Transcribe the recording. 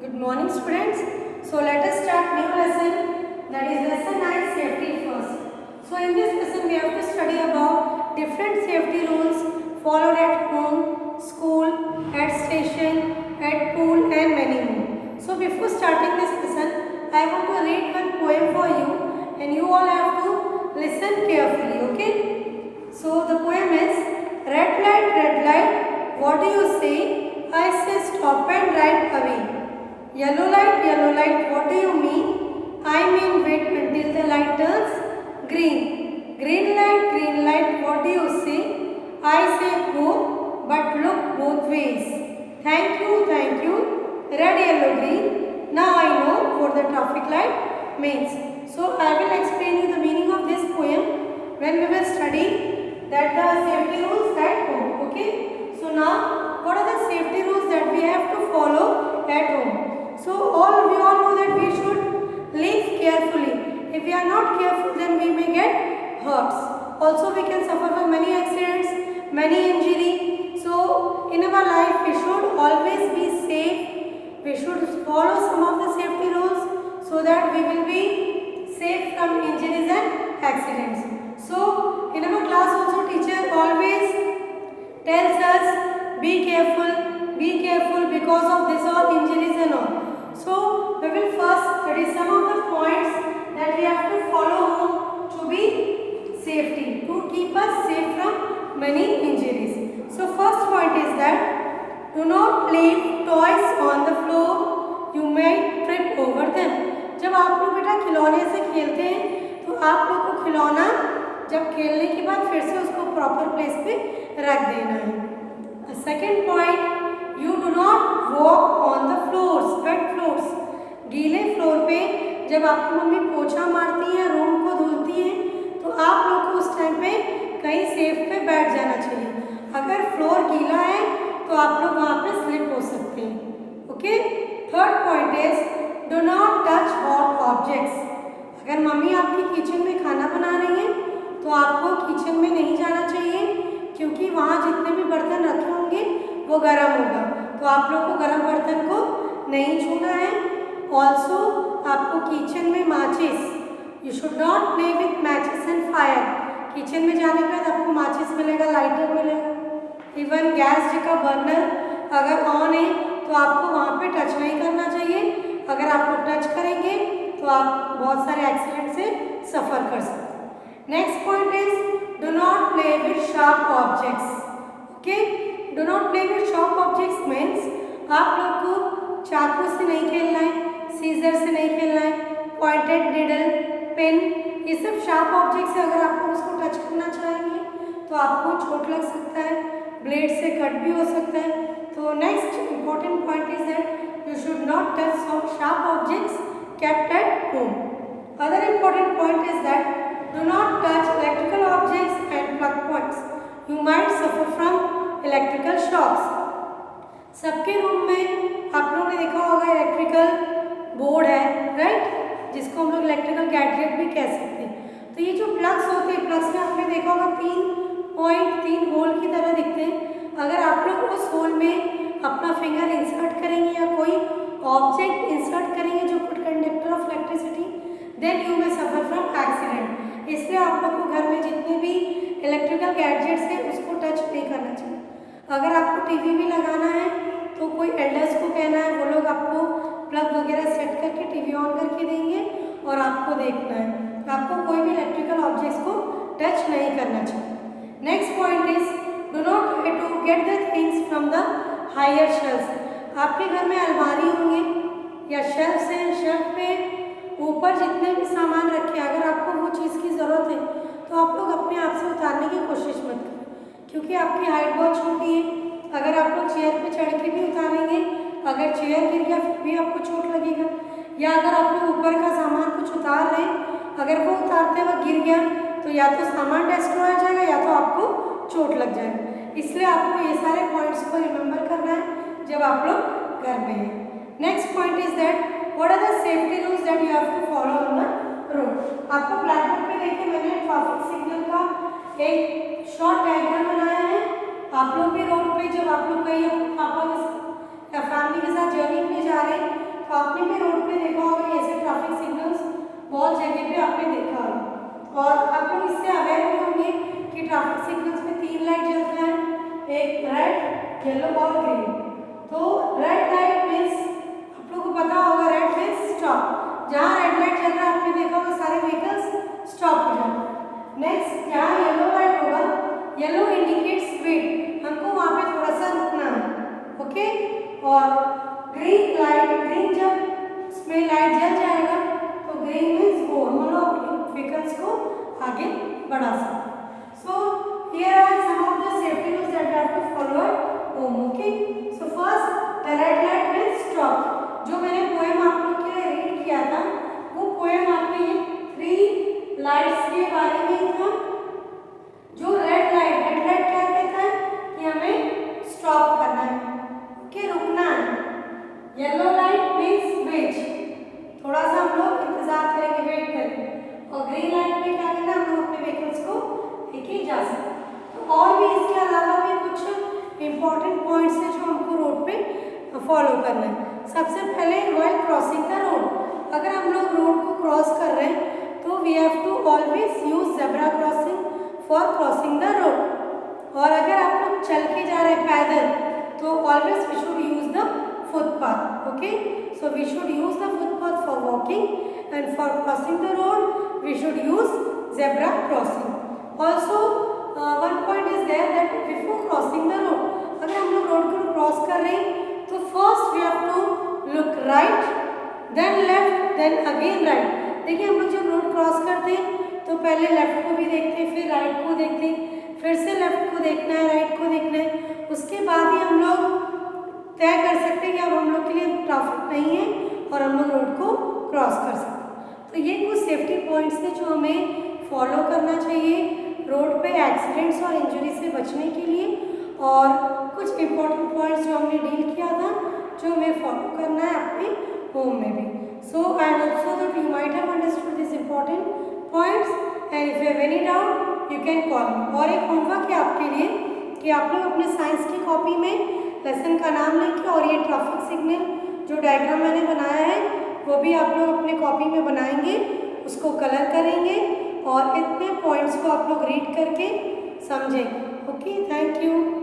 Good morning students. So let us start new lesson, that is lesson 9, safety first. So in this lesson we have to study about different safety rules followed at home, school, at station, at pool and many more. So before starting this lesson, I want to read one poem for you and you all have to listen carefully, okay? So the poem is, red light, what do you say? I say stop and ride away. Yellow light, what do you mean? I mean wait until the light turns green. Green light, what do you say? I say go, but look both ways. Thank you, red, yellow, green. Now I know what the traffic light means. So I will explain you the meaning of this poem when we will study that the safety rules at home. Okay. So now what are the safety rules that we have to follow at home? So we all know that we should live carefully. If we are not careful, then we may get hurts. Also, we can suffer from many accidents, many injury. So in our life, we should always be safe. We should follow some of the safety rules so that we will be safe from injuries and accidents. So in our class also, teacher always tells us be careful because of this all injuries and all. So we will first study some of the points that we have to follow to be safety, to keep us safe from many injuries. So first point is that do not leave toys on the floor, you may trip over them. जब आप लोग बेटा खिलौने से खेलते हैं तो आप लोग को खिलौना जब खेलने के बाद फिर से उसको प्रॉपर प्लेस पे रख देना है. Second point, you do not walk on the floors, wet floors. गीले फ्लोर पे जब आपकी मम्मी पोछा मारती है, रूम को धुलती है, तो आप लोग को उस टाइम पे कहीं सेफ पे बैठ जाना चाहिए. अगर फ्लोर गीला है तो आप लोग वहाँ पे स्लिप हो सकते हैं. Okay. Third point is do not touch hot objects. अगर मम्मी आपकी किचन में खाना बना रही है तो आपको किचन में नहीं जाना चाहिए, क्योंकि वहाँ जितने भी बर्तन रखे होंगे वो गर्म होगा, तो आप लोग को गर्म बर्तन को नहीं छूना है. ऑल्सो आपको किचन में माचिस, you should not play with matches and fire. Kitchen में जाने के बाद आपको माचिस मिलेगा, लाइटर मिलेगा. इवन गैस का बर्नर अगर ऑन है तो आपको वहाँ पे टच नहीं करना चाहिए. अगर आप लोग टच करेंगे तो आप बहुत सारे एक्सीडेंट से सफ़र कर सकते हैं. Next point is do not play with sharp objects. Okay. Do not play with sharp objects means आप लोग को चाकू से नहीं खेलना है, सीजर से नहीं खेलना है, पॉइंटेड निडल, पेन, ये सब शार्प ऑब्जेक्ट्स है. अगर आप लोग उसको टच करना चाहेंगे तो आपको चोट लग सकता है, ब्लेड से कट भी हो सकता है. तो next important point is that you should not touch sharp objects kept at home. Other important point is that do not touch electrical objects and plug points. You might suffer from electrical shocks. सबके room में आप लोगों ने देखा होगा electrical board है, right, जिसको हम लोग इलेक्ट्रिकल गैजेट भी कह सकते हैं. तो ये जो प्लग्स होते हैं, प्लग्स में आपने देखा होगा 3 होल की तरह दिखते हैं. अगर आप लोग उस होल में अपना फिंगर इंसर्ट करेंगे या कोई ऑब्जेक्ट इंसर्ट करेंगे जो good conductor of electricity, then you may suffer from accident. इसलिए आप लोग को घर में जितने भी इलेक्ट्रिकल गैजेट्स हैं उसको टच नहीं करना चाहिए. अगर आपको टीवी भी लगाना है तो कोई एल्डर्स को कहना है, वो लोग आपको प्लग वगैरह सेट करके टीवी ऑन करके देंगे और आपको देखना है. तो आपको कोई भी इलेक्ट्रिकल ऑब्जेक्ट्स को टच नहीं करना चाहिए. Next point is do not try to get the things from the higher shelves. आपके घर में अलमारी होंगे या शेल्फ्स हैं, शेल्फ पे ऊपर जितने भी सामान रखे, अगर आपको वो चीज़ की ज़रूरत है तो आप लोग अपने आप से उतारने की कोशिश मत करें, क्योंकि आपकी हाइट बहुत छोटी है. अगर आप लोग चेयर पे चढ़ के भी उतारेंगे, अगर चेयर गिर गया फिर भी आपको चोट लगेगा. या अगर आप लोग ऊपर का सामान कुछ उतार रहे हैं, अगर वो उतारते वक्त गिर गया तो या तो सामान डिस्ट्रॉय हो जाएगा या तो आपको चोट लग जाएगा. इसलिए आपको ये सारे पॉइंट्स को रिमेंबर करना है जब आप लोग घर में हैं. Next point is that what are the safety rules that you have to follow on the road. आपको ब्लैक बोर्ड पे देखिए मैंने ट्रैफिक सिग्नल का एक शॉर्ट डायग्राम बनाया है. आप लोग भी रोड पे जब आप लोग कहीं अपने पापा के साथ या फैमिली के साथ जर्नी पे जा रहे हैं जगह पे आपने देखा होगा। और आप लोग इससे अवेयर भी होंगे कि ट्रैफिक सिग्नल्स में 3 लाइट जलते हैं, एक रेड, येलो और ग्रीन। तो रेड लाइट मीन्स आप लोगों को पता होगा, रेड मीन्स स्टॉप। जहाँ रेड लाइट जल रहा है आपने देखा होगा सारे व्हीकल्स स्टॉप हो जाते हैं। नेक्स्ट जहाँ येलो लाइट होगा, येलो इंडिकेट्स वेट, हमको वहाँ पे थोड़ा सा रुकना है, ओके। और ग्रीन लाइट, ग्रीन जब इसमें लाइट जल जाएगा तो ग्रीन मीन्स गो, हम लोग व्हीकल्स को आगे बढ़ा सकते हैं। So here are some of the safety rules that we have to follow at home, okay. So first the red light means stop. जो मैंने पोएम आप लोग के लिए रीड किया था वो पोएम आपने ये 3 लाइट्स के बारे में था। जो रेड लाइट क्या कहता है कि हमें स्टॉप करना है, ओके, रुकना है। येलो लाइट मीन्स वेट, थोड़ा सा हम लोग इंतजार करेंगे, वेट करेंगे। और ग्रीन लाइट में क्या करना है, हम लोग अपने व्हीकल्स को लेके जा सकते हैं। तो और भी इसके अलावा भी कुछ इंपॉर्टेंट पॉइंट्स हैं जो हमको रोड पे फॉलो करना है। सबसे पहले व्हाइल क्रॉसिंग द रोड, अगर हम लोग रोड को क्रॉस कर रहे हैं तो we have to always use zebra crossing for crossing the road. और अगर आप लोग चल के जा रहे हैं पैदल तो always we should use the footpath, okay. So we should use the footpath for walking and for crossing the road we should use zebra crossing. Also one point is there that before crossing the road, अगर हम लोग road को cross कर रहे हैं तो first we have to look right, then left, then again right. देखिए हम लोग जब रोड क्रॉस करते हैं तो पहले लेफ्ट को भी देखते हैं, फिर राइट को देखते हैं, फिर से लेफ्ट को देखना है, राइट को देखना है, उसके बाद ही हम लोग तय कर सकते हैं कि अब हम लोग के लिए ट्रैफिक नहीं है और हम लोग रोड को क्रॉस कर सकते हैं। तो ये कुछ सेफ्टी पॉइंट्स थे जो हमें फॉलो करना चाहिए रोड पे एक्सीडेंट्स और इंजरी से बचने के लिए। और कुछ इंपॉर्टेंट पॉइंट्स जो हमने डील किया था जो हमें फॉलो करना है अपने होम में भी। So I hope so that you might have understood these important points, and if you have any doubt you can call me। और एक होमवर्क है आपके लिए कि आप लोग अपने साइंस की कॉपी में लेसन का नाम लिखें और ये ट्रैफिक सिग्नल जो डायग्राम मैंने बनाया है वो भी आप लोग अपने कॉपी में बनाएंगे, उसको कलर करेंगे और इतने पॉइंट्स को आप लोग रीड करके समझेंगे, ओके। Thank you.